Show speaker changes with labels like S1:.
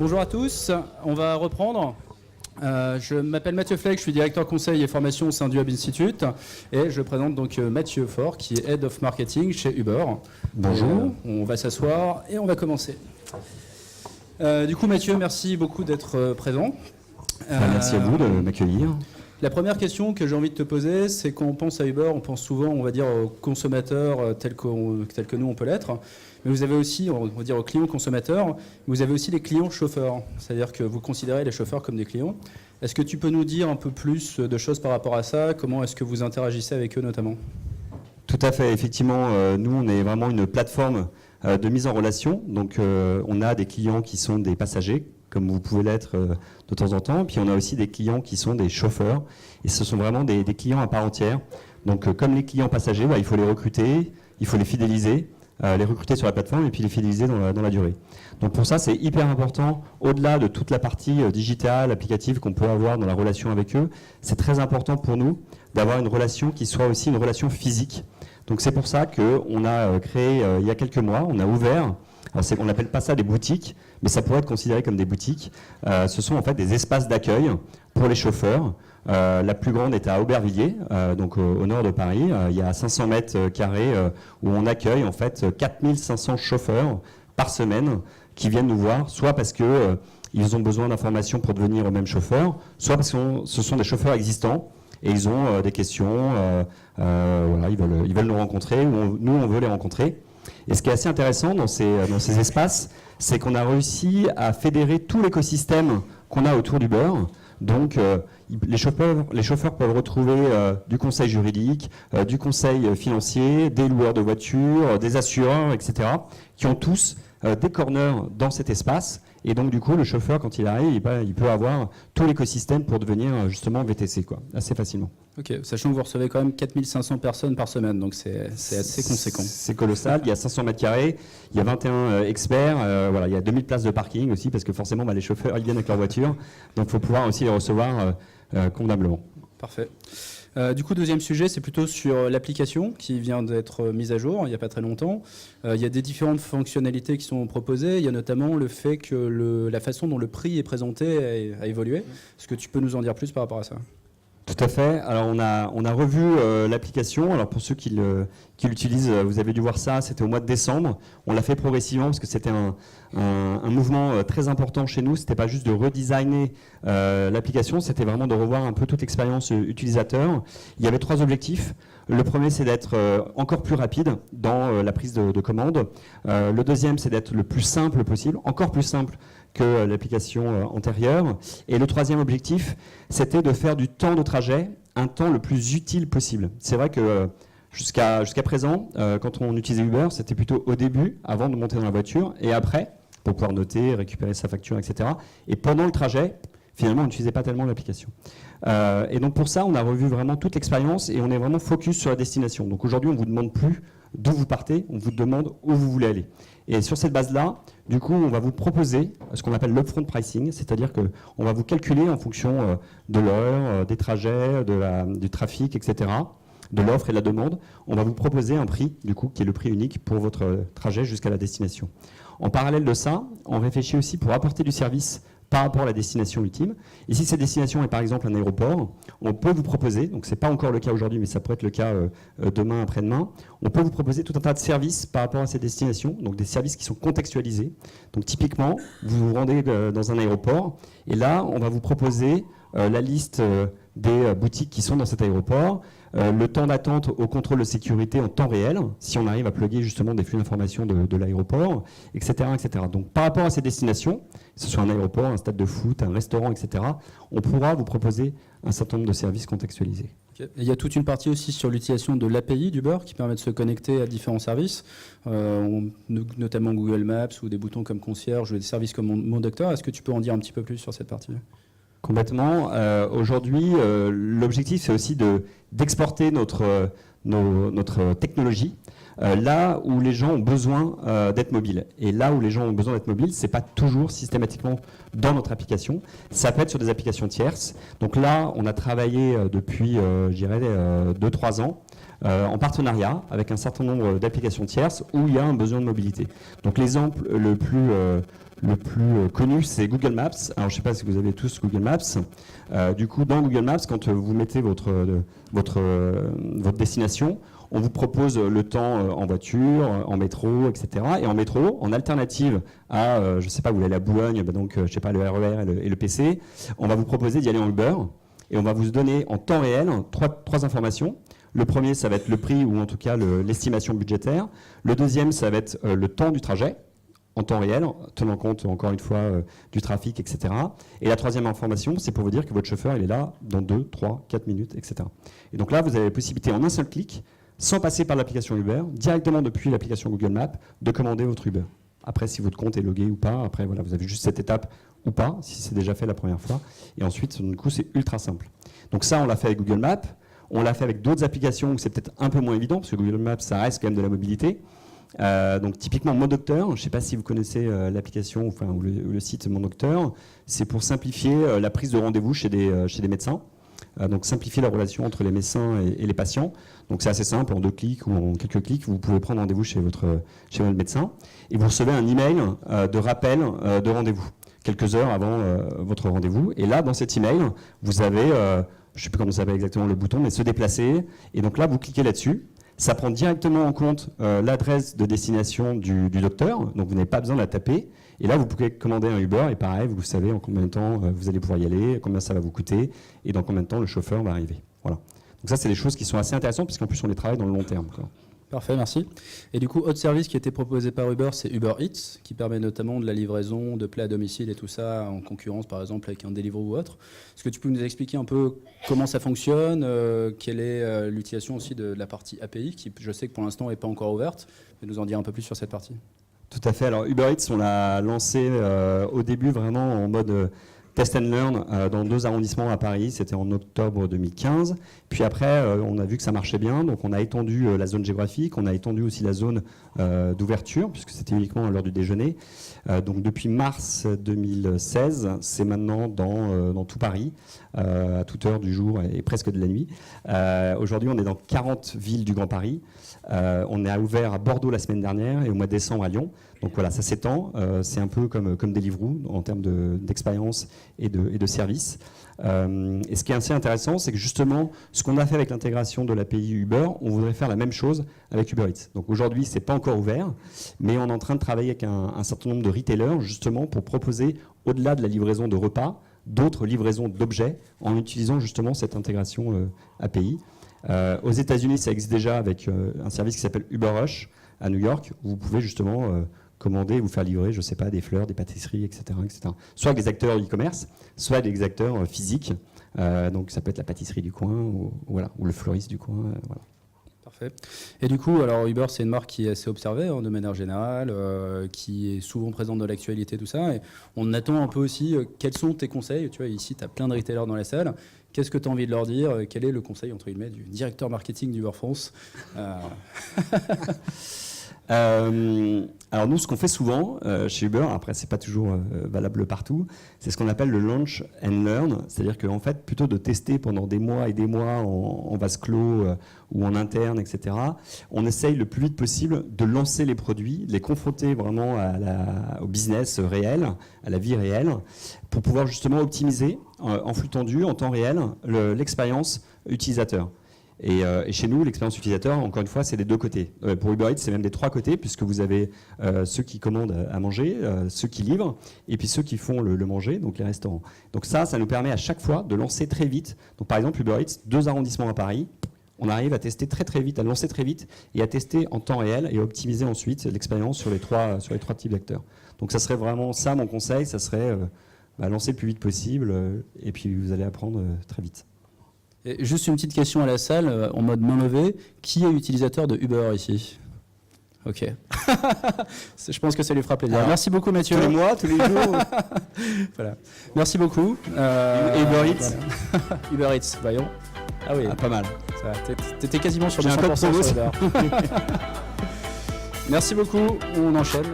S1: Bonjour à tous, on va reprendre. Je m'appelle Mathieu Fleck, je suis directeur conseil et formation au sein du Hub Institute et je présente donc Mathieu Faure qui est Head of Marketing chez Uber.
S2: Bonjour.
S1: On va s'asseoir et on va commencer. Du coup Mathieu, merci beaucoup d'être présent.
S2: Merci à vous de m'accueillir.
S1: La première question que j'ai envie de te poser, c'est quand on pense à Uber, on pense souvent, on va dire, aux consommateurs tels que nous on peut l'être. Mais vous avez aussi, on va dire aux clients consommateurs, vous avez aussi les clients chauffeurs. C'est-à-dire que vous considérez les chauffeurs comme des clients. Est-ce que tu peux nous dire un peu plus de choses par rapport à ça? Comment est-ce que vous interagissez avec eux notamment?
S2: Tout à fait. Effectivement, nous, on est vraiment une plateforme de mise en relation. Donc, on a des clients qui sont des passagers, comme vous pouvez l'être de temps en temps. Puis, on a aussi des clients qui sont des chauffeurs. Et ce sont vraiment des clients à part entière. Donc, comme les clients passagers, il faut les recruter, il faut les fidéliser. Les recruter sur la plateforme et puis les fidéliser dans la durée. Donc pour ça, c'est hyper important, au-delà de toute la partie digitale, applicative qu'on peut avoir dans la relation avec eux, c'est très important pour nous d'avoir une relation qui soit aussi une relation physique. Donc c'est pour ça qu'on a créé, il y a quelques mois, on a ouvert, on n'appelle pas ça des boutiques, mais ça pourrait être considéré comme des boutiques. Ce sont en fait des espaces d'accueil pour les chauffeurs. La plus grande est à Aubervilliers, donc au nord de Paris. Il y a 500 mètres carrés où on accueille en fait 4500 chauffeurs par semaine qui viennent nous voir, soit parce que ils ont besoin d'informations pour devenir eux-mêmes chauffeurs, soit parce que ce sont des chauffeurs existants et ils ont des questions, voilà, ils veulent nous rencontrer ou nous on veut les rencontrer. Et ce qui est assez intéressant dans ces espaces, c'est qu'on a réussi à fédérer tout l'écosystème qu'on a autour d'Uber. Donc, les chauffeurs peuvent retrouver du conseil juridique, du conseil financier, des loueurs de voitures, des assureurs, etc., qui ont tous des corners dans cet espace. Et donc, du coup, le chauffeur, quand il arrive, il peut avoir tout l'écosystème pour devenir justement VTC, assez facilement.
S1: Ok, sachant que vous recevez quand même 4500 personnes par semaine, donc c'est assez conséquent.
S2: C'est colossal, il y a 500 mètres carrés, il y a 21 experts, voilà, il y a 2000 places de parking aussi, parce que forcément, les chauffeurs, ils viennent avec leur voiture, donc il faut pouvoir aussi les recevoir convenablement.
S1: Parfait. Du coup, deuxième sujet, c'est plutôt sur l'application qui vient d'être mise à jour il n'y a pas très longtemps. Il y a des différentes fonctionnalités qui sont proposées. Il y a notamment le fait que la façon dont le prix est présenté a évolué. Est-ce que tu peux nous en dire plus par rapport à ça ?
S2: Tout à fait. Alors on a revu l'application. Alors pour ceux qui l'utilisent, vous avez dû voir ça, c'était au mois de décembre. On l'a fait progressivement parce que c'était un mouvement très important chez nous. C'était pas juste de redesigner l'application, c'était vraiment de revoir un peu toute l'expérience utilisateur. Il y avait 3 objectifs. Le premier, c'est d'être encore plus rapide dans la prise de commande. Le deuxième, c'est d'être le plus simple possible, encore plus simple que l'application antérieure. Et le troisième objectif, c'était de faire du temps de trajet un temps le plus utile possible. C'est vrai que jusqu'à présent, quand on utilisait Uber, c'était plutôt au début, avant de monter dans la voiture, et après, pour pouvoir noter, récupérer sa facture, etc. Et pendant le trajet, finalement, on n'utilisait pas tellement l'application. Et donc pour ça, on a revu vraiment toute l'expérience et on est vraiment focus sur la destination. Donc aujourd'hui, on ne vous demande plus d'où vous partez, on vous demande où vous voulez aller. Et sur cette base-là, du coup, on va vous proposer ce qu'on appelle l'upfront pricing, c'est-à-dire qu'on va vous calculer en fonction de l'heure, des trajets, du trafic, etc., de l'offre et de la demande. On va vous proposer un prix, du coup, qui est le prix unique pour votre trajet jusqu'à la destination. En parallèle de ça, on réfléchit aussi pour apporter du service par rapport à la destination ultime. Et si cette destination est par exemple un aéroport, on peut vous proposer, donc ce n'est pas encore le cas aujourd'hui, mais ça pourrait être le cas demain, après-demain, on peut vous proposer tout un tas de services par rapport à cette destination, donc des services qui sont contextualisés. Donc typiquement, vous vous rendez dans un aéroport, et là, on va vous proposer la liste des boutiques qui sont dans cet aéroport, le temps d'attente au contrôle de sécurité en temps réel, si on arrive à plugger justement des flux d'informations de l'aéroport, etc., etc. Donc par rapport à ces destinations, que ce soit un aéroport, un stade de foot, un restaurant, etc., on pourra vous proposer un certain nombre de services contextualisés.
S1: Okay. Il y a toute une partie aussi sur l'utilisation de l'API d'Uber qui permet de se connecter à différents services, notamment Google Maps ou des boutons comme Concierge ou des services comme Mon Docteur. Est-ce que tu peux en dire un petit peu plus sur cette partie ?
S2: Complètement. Aujourd'hui, l'objectif, c'est aussi d'exporter notre technologie là où les gens ont besoin d'être mobiles. Et là où les gens ont besoin d'être mobiles, c'est pas toujours systématiquement dans notre application. Ça peut être sur des applications tierces. Donc là, on a travaillé depuis, je dirais, 2-3 ans en partenariat avec un certain nombre d'applications tierces où il y a un besoin de mobilité. Donc l'exemple le plus connu, c'est Google Maps. Alors je ne sais pas si vous avez tous Google Maps. Du coup, dans Google Maps, quand vous mettez votre destination, on vous propose le temps en voiture, en métro, etc. Et en métro, en alternative à, je ne sais pas, vous allez à Boulogne, donc je ne sais pas, le RER et le PC, on va vous proposer d'y aller en Uber et on va vous donner en temps réel trois informations. Le premier, ça va être le prix ou en tout cas l'estimation budgétaire. Le deuxième, ça va être le temps du trajet en temps réel, tenant compte encore une fois du trafic, etc. Et la troisième information, c'est pour vous dire que votre chauffeur, il est là dans 2, 3, 4 minutes, etc. Et donc là, vous avez la possibilité en un seul clic, sans passer par l'application Uber, directement depuis l'application Google Maps, de commander votre Uber. Après, si votre compte est logué ou pas, après, voilà, vous avez juste cette étape ou pas, si c'est déjà fait la première fois. Et ensuite, du coup, c'est ultra simple. Donc ça, on l'a fait avec Google Maps. On l'a fait avec d'autres applications où c'est peut-être un peu moins évident, parce que Google Maps, ça reste quand même de la mobilité. Donc typiquement Mon Docteur, je ne sais pas si vous connaissez l'application ou le site Mon Docteur, c'est pour simplifier la prise de rendez-vous chez des médecins. Donc simplifier la relation entre les médecins et les patients. Donc c'est assez simple, en 2 clics ou en quelques clics, vous pouvez prendre rendez-vous chez votre médecin et vous recevez un email de rappel de rendez-vous quelques heures avant votre rendez-vous. Et là, dans cet email, vous avez, je ne sais plus comment ça s'appelle exactement le bouton, mais se déplacer. Et donc là, vous cliquez là-dessus. Ça prend directement en compte l'adresse de destination du docteur, donc vous n'avez pas besoin de la taper. Et là, vous pouvez commander un Uber et pareil, vous savez en combien de temps vous allez pouvoir y aller, combien ça va vous coûter et dans combien de temps le chauffeur va arriver. Voilà. Donc ça, c'est des choses qui sont assez intéressantes puisqu'en plus, on les travaille dans le long terme, quoi.
S1: Parfait, merci. Et du coup, autre service qui a été proposé par Uber, c'est Uber Eats, qui permet notamment de la livraison de plats à domicile et tout ça, en concurrence par exemple avec un Deliveroo ou autre. Est-ce que tu peux nous expliquer un peu comment ça fonctionne, quelle est l'utilisation aussi de la partie API, qui je sais que pour l'instant n'est pas encore ouverte, mais nous en dire un peu plus sur cette partie.
S2: Tout à fait. Alors Uber Eats, on l'a lancé au début vraiment en mode test and learn dans 2 arrondissements à Paris, c'était en octobre 2015. Puis après, on a vu que ça marchait bien, donc on a étendu la zone géographique, on a étendu aussi la zone d'ouverture, puisque c'était uniquement à l'heure du déjeuner. Donc depuis mars 2016, c'est maintenant dans tout Paris, à toute heure du jour et presque de la nuit. Aujourd'hui, on est dans 40 villes du Grand Paris. On est ouvert à Bordeaux la semaine dernière et au mois de décembre à Lyon. Donc voilà, ça s'étend. C'est un peu comme Deliveroo en termes d'expérience et de service. Et ce qui est assez intéressant, c'est que justement, ce qu'on a fait avec l'intégration de l'API Uber, on voudrait faire la même chose avec Uber Eats. Donc aujourd'hui, c'est pas encore ouvert, mais on est en train de travailler avec un certain nombre de retailers justement pour proposer, au-delà de la livraison de repas, d'autres livraisons d'objets en utilisant justement cette intégration API. Aux États-Unis, ça existe déjà avec un service qui s'appelle Uber Rush à New York, où vous pouvez justement commander et vous faire livrer, je ne sais pas, des fleurs, des pâtisseries, etc., etc. Soit des acteurs e-commerce, soit des acteurs physiques. Donc ça peut être la pâtisserie du coin ou le fleuriste du coin. Voilà.
S1: Parfait. Et du coup, alors Uber, c'est une marque qui est assez observée de manière générale, qui est souvent présente dans l'actualité, tout ça. Et on attend un peu aussi quels sont tes conseils. Tu vois, ici, tu as plein de retailers dans la salle. Qu'est-ce que tu as envie de leur dire? Quel est le conseil, entre guillemets, du directeur marketing d'Uber France?
S2: Alors nous, ce qu'on fait souvent chez Uber, après c'est pas toujours valable partout, c'est ce qu'on appelle le launch and learn, c'est-à-dire qu'en fait, plutôt de tester pendant des mois et des mois en vase clos ou en interne, etc., on essaye le plus vite possible de lancer les produits, de les confronter vraiment au business réel, à la vie réelle, pour pouvoir justement optimiser en flux tendu, en temps réel, l'expérience utilisateur. Et chez nous, l'expérience utilisateur, encore une fois, c'est des 2 côtés. Pour Uber Eats, c'est même des 3 côtés, puisque vous avez ceux qui commandent à manger, ceux qui livrent, et puis ceux qui font le manger, donc les restaurants. Donc ça nous permet à chaque fois de lancer très vite. Donc par exemple, Uber Eats, 2 arrondissements à Paris, on arrive à tester très très vite, à lancer très vite, et à tester en temps réel, et à optimiser ensuite l'expérience sur les 3 types d'acteurs. Donc ça serait vraiment ça, mon conseil, ça serait lancer le plus vite possible, et puis vous allez apprendre très vite.
S1: Et juste une petite question à la salle, en mode main levée. Qui est utilisateur de Uber ici? Ok. Je pense que ça lui fera plaisir. Alors, merci beaucoup, Mathieu.
S2: Tous les mois, tous les jours.
S1: Voilà. Merci beaucoup.
S2: Uber Eats.
S1: Voilà. Uber Eats, voyons. Ah oui.
S2: Ah, pas mal.
S1: T'étais quasiment sur le 100% sur Uber. Merci beaucoup, on enchaîne.